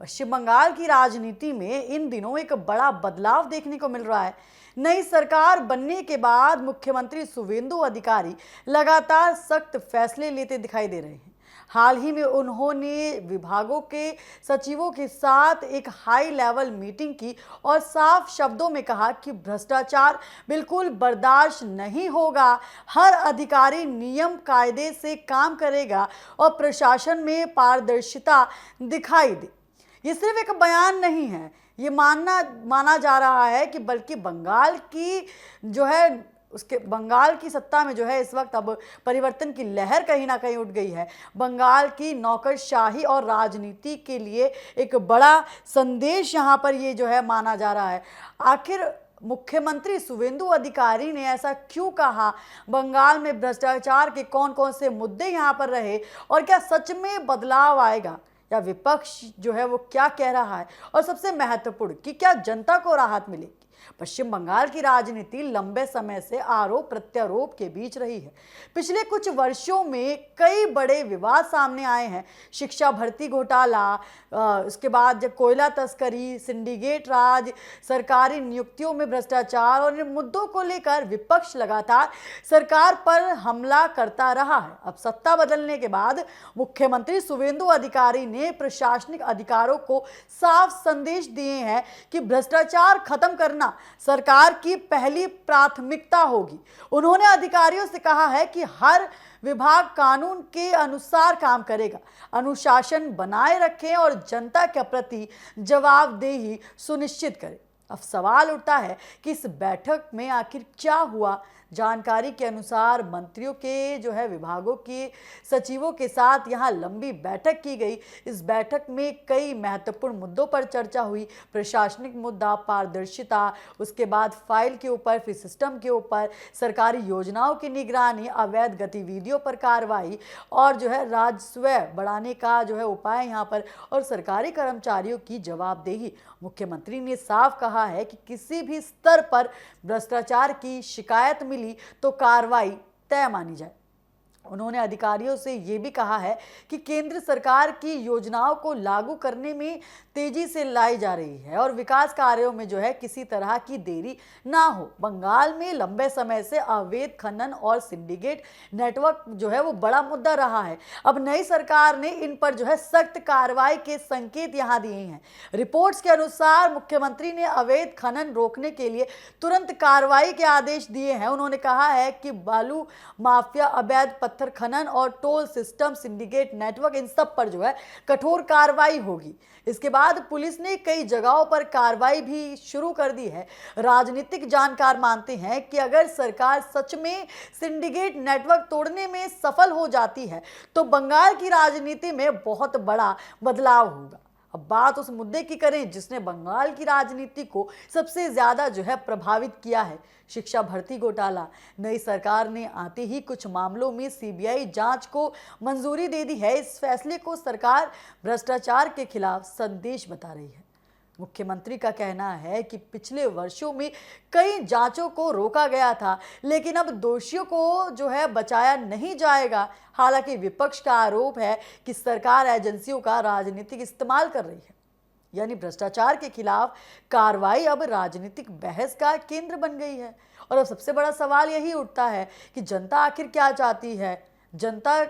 पश्चिम बंगाल की राजनीति में इन दिनों एक बड़ा बदलाव देखने को मिल रहा है। नई सरकार बनने के बाद मुख्यमंत्री शुवेंदु अधिकारी लगातार सख्त फैसले लेते दिखाई दे रहे हैं। हाल ही में उन्होंने विभागों के सचिवों के साथ एक हाई लेवल मीटिंग की और साफ शब्दों में कहा कि भ्रष्टाचार बिल्कुल बर्दाश्त नहीं होगा। हर अधिकारी नियम कायदे से काम करेगा और प्रशासन में पारदर्शिता दिखाई दे। ये सिर्फ एक बयान नहीं है, ये माना जा रहा है कि बल्कि बंगाल की जो है उसके बंगाल की सत्ता में जो है इस वक्त अब परिवर्तन की लहर कहीं ना कहीं उठ गई है। बंगाल की नौकरशाही और राजनीति के लिए एक बड़ा संदेश यहाँ पर ये जो है माना जा रहा है। आखिर मुख्यमंत्री शुवेंदु अधिकारी ने ऐसा क्यों कहा? बंगाल में भ्रष्टाचार के कौन कौन से मुद्दे यहाँ पर रहे और क्या सच में बदलाव आएगा, या विपक्ष जो है वो क्या कह रहा है, और सबसे महत्वपूर्ण कि क्या जनता को राहत मिलेगी? पश्चिम बंगाल की राजनीति लंबे समय से आरोप प्रत्यारोप के बीच रही है। पिछले कुछ वर्षों में कई बड़े विवाद सामने आए हैं। शिक्षा भर्ती घोटाला, उसके बाद जब कोयला तस्करी, सिंडिकेट राज, सरकारी नियुक्तियों में भ्रष्टाचार और इन मुद्दों को लेकर विपक्ष लगातार सरकार पर हमला करता रहा है। अब सत्ता बदलने के बाद मुख्यमंत्री शुवेंदु अधिकारी ने प्रशासनिक अधिकारों को साफ संदेश दिए हैं कि भ्रष्टाचार खत्म करना सरकार की पहली प्राथमिकता होगी। उन्होंने अधिकारियों से कहा है कि हर विभाग कानून के अनुसार काम करेगा, अनुशासन बनाए रखें और जनता के प्रति जवाबदेही सुनिश्चित करें। अब सवाल उठता है कि इस बैठक में आखिर क्या हुआ? जानकारी के अनुसार मंत्रियों के जो है विभागों के सचिवों के साथ यहाँ लंबी बैठक की गई। इस बैठक में कई महत्वपूर्ण मुद्दों पर चर्चा हुई। प्रशासनिक मुद्दा, पारदर्शिता, उसके बाद फाइल के ऊपर, फिर सिस्टम के ऊपर, सरकारी योजनाओं की निगरानी, अवैध गतिविधियों पर कार्रवाई और जो है राजस्व बढ़ाने का जो है उपाय यहाँ पर, और सरकारी कर्मचारियों की जवाबदेही। मुख्यमंत्री ने साफ कहा है कि किसी भी स्तर पर भ्रष्टाचार की शिकायत मिली तो कार्रवाई तय मानी जाए। उन्होंने अधिकारियों से यह भी कहा है कि केंद्र सरकार की योजनाओं को लागू करने में तेजी से लाई जा रही है और विकास कार्यों में जो है किसी तरह की देरी ना हो। बंगाल में लंबे समय से अवैध खनन और सिंडिकेट नेटवर्क जो है वो बड़ा मुद्दा रहा है। अब नई सरकार ने इन पर जो है सख्त कार्रवाई के संकेत यहाँ दिए हैं। रिपोर्ट्स के अनुसार मुख्यमंत्री ने अवैध खनन रोकने के लिए तुरंत कार्रवाई के आदेश दिए हैं। उन्होंने कहा है कि बालू माफिया, अवैध पत्थर खनन और टोल सिस्टम, सिंडिकेट नेटवर्क, इन सब पर जो है कठोर कार्रवाई होगी। इसके बाद पुलिस ने कई जगहों पर कार्रवाई भी शुरू कर दी है। राजनीतिक जानकार मानते हैं कि अगर सरकार सच में सिंडिकेट नेटवर्क तोड़ने में सफल हो जाती है तो बंगाल की राजनीति में बहुत बड़ा बदलाव होगा। अब बात उस मुद्दे की करें जिसने बंगाल की राजनीति को सबसे ज्यादा जो है प्रभावित किया है, शिक्षा भर्ती घोटाला। नई सरकार ने आते ही कुछ मामलों में सीबीआई जांच को मंजूरी दे दी है। इस फैसले को सरकार भ्रष्टाचार के खिलाफ संदेश बता रही है। मुख्यमंत्री का कहना है कि पिछले वर्षों में कई जांचों को रोका गया था, लेकिन अब दोषियों को जो है बचाया नहीं जाएगा। हालांकि विपक्ष का आरोप है कि सरकार एजेंसियों का राजनीतिक इस्तेमाल कर रही है, यानी भ्रष्टाचार के खिलाफ कार्रवाई अब राजनीतिक बहस का केंद्र बन गई है। और अब सबसे बड़ा सवाल यही उठता है कि जनता आखिर क्या चाहती है। जनता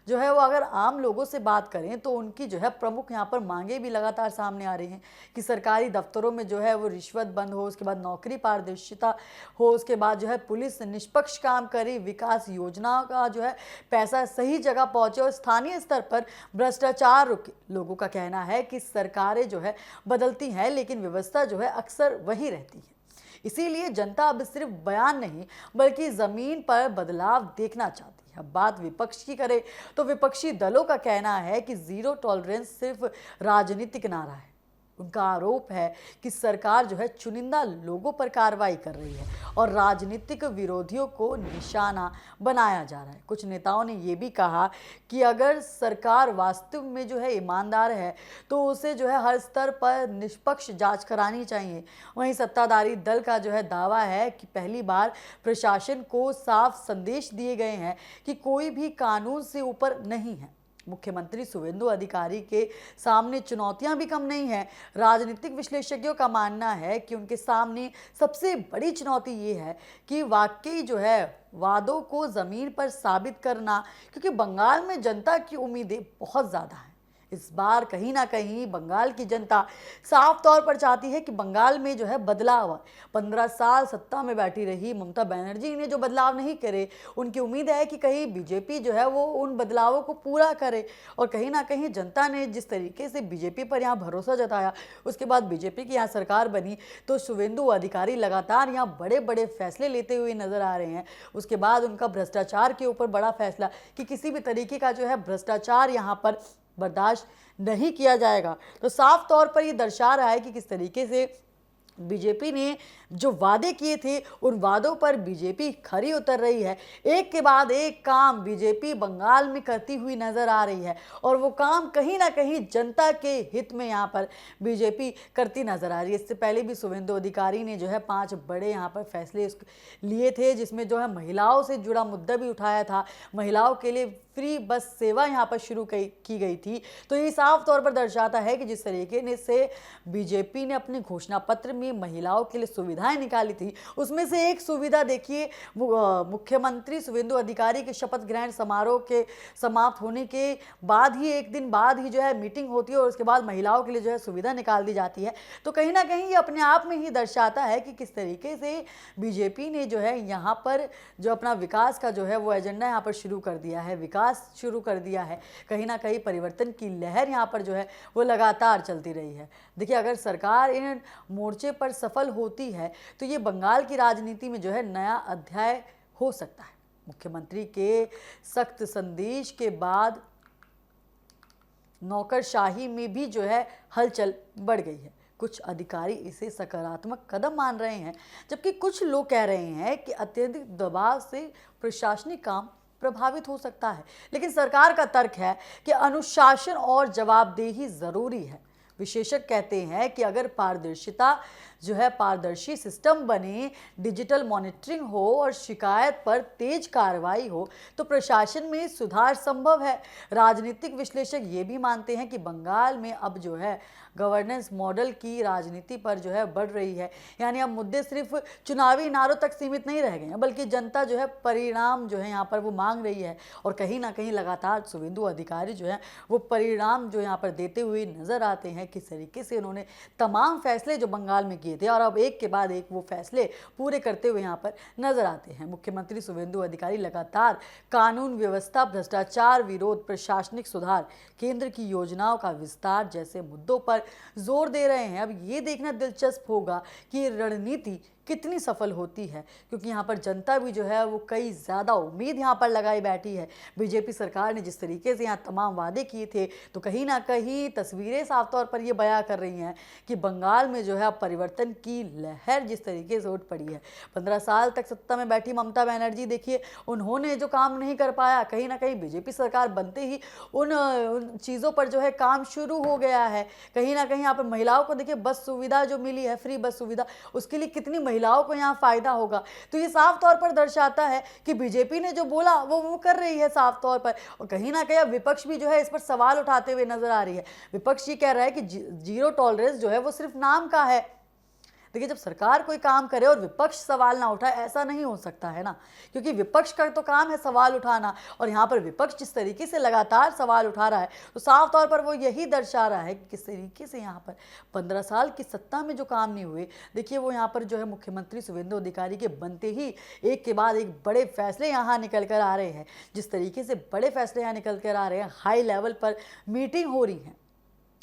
जो है वो अगर आम लोगों से बात करें तो उनकी जो है प्रमुख यहाँ पर मांगे भी लगातार सामने आ रही हैं कि सरकारी दफ्तरों में जो है वो रिश्वत बंद हो, उसके बाद नौकरी पारदर्शिता हो, उसके बाद जो है पुलिस निष्पक्ष काम करे, विकास योजनाओं का जो है पैसा सही जगह पहुँचे और स्थानीय स्तर पर भ्रष्टाचार रुके। लोगों का कहना है कि सरकारें जो है बदलती हैं लेकिन व्यवस्था जो है अक्सर वही रहती है। इसीलिए जनता अब सिर्फ बयान नहीं बल्कि जमीन पर बदलाव देखना चाहती है। अब बात विपक्ष की करें तो विपक्षी दलों का कहना है कि जीरो टॉलरेंस सिर्फ राजनीतिक नारा है। उनका आरोप है कि सरकार जो है चुनिंदा लोगों पर कार्रवाई कर रही है और राजनीतिक विरोधियों को निशाना बनाया जा रहा है। कुछ नेताओं ने यह भी कहा कि अगर सरकार वास्तव में जो है ईमानदार है तो उसे जो है हर स्तर पर निष्पक्ष जांच करानी चाहिए। वहीं सत्ताधारी दल का जो है दावा है कि पहली बार प्रशासन को साफ संदेश दिए गए हैं कि कोई भी कानून से ऊपर नहीं है। मुख्यमंत्री शुभेंदु अधिकारी के सामने चुनौतियां भी कम नहीं है। राजनीतिक विश्लेषज्ञों का मानना है कि उनके सामने सबसे बड़ी चुनौती ये है कि वाकई जो है वादों को जमीन पर साबित करना, क्योंकि बंगाल में जनता की उम्मीदें बहुत ज़्यादा हैं। इस बार कहीं ना कहीं बंगाल की जनता साफ तौर पर चाहती है कि बंगाल में जो है बदलाव आए। 15 साल सत्ता में बैठी रही ममता बनर्जी ने जो बदलाव नहीं करे, उनकी उम्मीद है कि कहीं बीजेपी जो है वो उन बदलावों को पूरा करे। और कहीं ना कहीं जनता ने जिस तरीके से बीजेपी पर यहाँ भरोसा जताया, उसके बाद बीजेपी की यहाँ सरकार बनी, तो शुभेंदु अधिकारी लगातार यहाँ बड़े बड़े फैसले लेते हुए नजर आ रहे हैं। उसके बाद उनका भ्रष्टाचार के ऊपर बड़ा फैसला कि किसी भी तरीके का जो है भ्रष्टाचार यहाँ पर बर्दाश्त नहीं किया जाएगा। तो साफ तौर पर ये दर्शा रहा है कि किस तरीके से बीजेपी ने जो वादे किए थे उन वादों पर बीजेपी खरी उतर रही है। एक के बाद एक काम बीजेपी बंगाल में करती हुई नजर आ रही है और वो काम कहीं ना कहीं जनता के हित में यहाँ पर बीजेपी करती नजर आ रही है। इससे पहले भी शुभेंदु अधिकारी ने जो है 5 बड़े यहाँ पर फैसले लिए थे, जिसमें जो है महिलाओं से जुड़ा मुद्दा भी उठाया था। महिलाओं के लिए फ्री बस सेवा यहाँ पर शुरू की गई थी। तो ये साफ तौर पर दर्शाता है कि जिस तरीके से बीजेपी ने अपने घोषणा पत्र में महिलाओं के लिए सुविधाएं निकाली थी, उसमें से एक सुविधा देखिए, मुख्यमंत्री शुभेंदु अधिकारी के शपथ ग्रहण समारोह के समाप्त होने के बाद ही एक दिन बाद ही जो है मीटिंग होती है और उसके बाद महिलाओं के लिए जो है सुविधा निकाल दी जाती है। तो कहीं ना कहीं ये अपने आप में ही दर्शाता है कि किस तरीके से बीजेपी ने जो है यहाँ पर जो अपना विकास का जो है वो एजेंडा यहाँ पर शुरू कर दिया है, विकास शुरू कर दिया है। कहीं ना कहीं परिवर्तन की लहर यहाँ पर जो है वो लगातार चलती रही है। देखिए, अगर सरकार इन मोर्चे पर सफल होती है तो ये बंगाल की राजनीति में जो है नया अध्याय हो सकता है। मुख्यमंत्री के सख्त संदेश के बाद नौकरशाही में भी जो है हलचल बढ़ गई है। कुछ अधिकारी इसे सकारात्मक कदम मान रहे हैं, जबकि कुछ लोग कह रहे हैं कि अत्यधिक दबाव से प्रशासनिक काम प्रभावित हो सकता है। लेकिन सरकार का तर्क है कि अनुशासन और जवाबदेही जरूरी है। विशेषज्ञ कहते हैं कि अगर पारदर्शिता जो है पारदर्शी सिस्टम बने, डिजिटल मॉनिटरिंग हो और शिकायत पर तेज कार्रवाई हो तो प्रशासन में सुधार संभव है। राजनीतिक विश्लेषक ये भी मानते हैं कि बंगाल में अब जो है गवर्नेंस मॉडल की राजनीति पर जो है बढ़ रही है। यानी अब मुद्दे सिर्फ चुनावी नारों तक सीमित नहीं रह गए हैं, बल्कि जनता जो है परिणाम जो है यहाँ पर वो मांग रही है। और कहीं ना कहीं लगातार शुभेंदु अधिकारी जो है वो परिणाम जो यहाँ पर देते हुए नजर आते हैं। किस तरीके से उन्होंने तमाम फैसले जो बंगाल में किए थे और अब एक के बाद एक वो फैसले पूरे करते हुए यहाँ पर नजर आते हैं। मुख्यमंत्री शुभेंदु अधिकारी लगातार कानून व्यवस्था, भ्रष्टाचार विरोध, प्रशासनिक सुधार, केंद्र की योजनाओं का विस्तार जैसे मुद्दों पर जोर दे रहे हैं। अब ये देखना दिलचस्प होगा कि ये रणनीति कितनी सफल होती है, क्योंकि यहाँ पर जनता भी जो है वो कई ज़्यादा उम्मीद यहाँ पर लगाई बैठी है। बीजेपी सरकार ने जिस तरीके से यहाँ तमाम वादे किए थे, तो कहीं ना कहीं तस्वीरें साफ तौर पर ये बयां कर रही हैं कि बंगाल में जो है परिवर्तन की लहर जिस तरीके से उठ पड़ी है। 15 साल तक सत्ता में बैठी ममता बनर्जी, देखिए उन्होंने जो काम नहीं कर पाया, कहीं ना कहीं बीजेपी सरकार बनते ही उन चीज़ों पर जो है काम शुरू हो गया है। कहीं ना कहीं यहाँ पर महिलाओं को देखिए बस सुविधा जो मिली है, फ्री बस सुविधा, उसके लिए कितनी महिलाओं को यहाँ फायदा होगा। तो ये साफ तौर पर दर्शाता है कि बीजेपी ने जो बोला वो कर रही है साफ तौर पर। और कहीं ना कहीं विपक्ष भी जो है इस पर सवाल उठाते हुए नजर आ रही है। विपक्ष ये कह रहा है कि जीरो टॉलरेंस जो है वो सिर्फ नाम का है। देखिए, जब सरकार कोई काम करे और विपक्ष सवाल ना उठाए, ऐसा नहीं हो सकता है ना, क्योंकि विपक्ष का तो काम है सवाल उठाना। और यहाँ पर विपक्ष जिस तरीके से लगातार सवाल उठा रहा है, तो साफ तौर पर वो यही दर्शा रहा है कि किस तरीके से यहाँ पर 15 साल की सत्ता में जो काम नहीं हुए, देखिए वो यहाँ पर जो है मुख्यमंत्री शुभेंदु अधिकारी के बनते ही एक के बाद एक बड़े फैसले यहाँ निकल कर आ रहे हैं। जिस तरीके से बड़े फैसले यहाँ निकल कर आ रहे हैं, हाई लेवल पर मीटिंग हो रही है,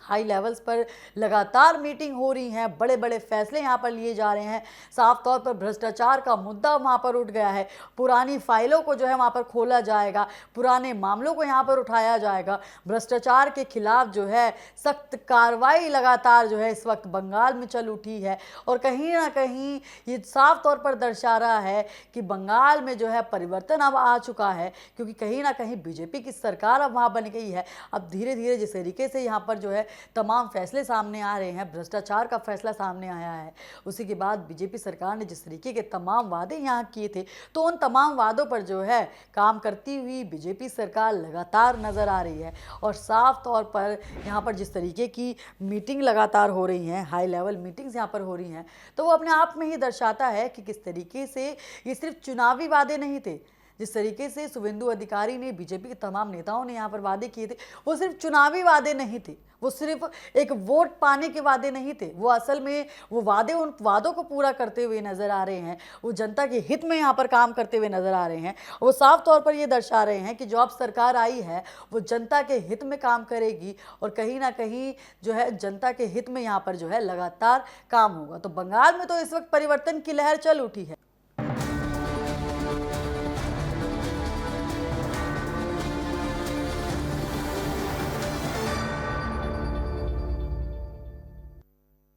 हाई लेवल्स पर लगातार मीटिंग हो रही हैं, बड़े बड़े फैसले यहाँ पर लिए जा रहे हैं। साफ तौर पर भ्रष्टाचार का मुद्दा वहाँ पर उठ गया है। पुरानी फाइलों को जो है वहाँ पर खोला जाएगा, पुराने मामलों को यहाँ पर उठाया जाएगा। भ्रष्टाचार के खिलाफ जो है सख्त कार्रवाई लगातार जो है इस वक्त बंगाल में चल उठी है। और कहीं ना कहीं ये साफ तौर पर दर्शा रहा है कि बंगाल में जो है परिवर्तन अब आ चुका है, क्योंकि कहीं ना कहीं बीजेपी की सरकार अब वहाँ बन गई है। अब धीरे धीरे जिस तरीके से यहाँ पर जो है तमाम फैसले सामने आ रहे हैं, भ्रष्टाचार का फैसला सामने आया है। उसी के बाद बीजेपी सरकार ने जिस तरीके के तमाम वादे यहाँ किए थे, तो उन तमाम वादों पर जो है काम करती हुई बीजेपी सरकार लगातार नजर आ रही है। और साफ तौर पर यहाँ पर जिस तरीके की मीटिंग लगातार हो रही हैं, हाई लेवल मीटिंग्स यहाँ पर हो रही हैं, तो वो अपने आप में ही दर्शाता है कि किस तरीके से ये सिर्फ चुनावी वादे नहीं थे। जिस तरीके से शुभेंदु अधिकारी ने, बीजेपी के तमाम नेताओं ने यहाँ पर वादे किए थे, वो सिर्फ चुनावी वादे नहीं थे, वो सिर्फ एक वोट पाने के वादे नहीं थे। वो असल में वो वादे उन वादों को पूरा करते हुए नजर आ रहे हैं, वो जनता के हित में यहाँ पर काम करते हुए नजर आ रहे हैं। वो साफ तौर पर ये दर्शा रहे हैं कि जो अब सरकार आई है वो जनता के हित में काम करेगी और कहीं ना कहीं जो है जनता के हित में यहाँ पर जो है लगातार काम होगा। तो बंगाल में तो इस वक्त परिवर्तन की लहर चल उठी है।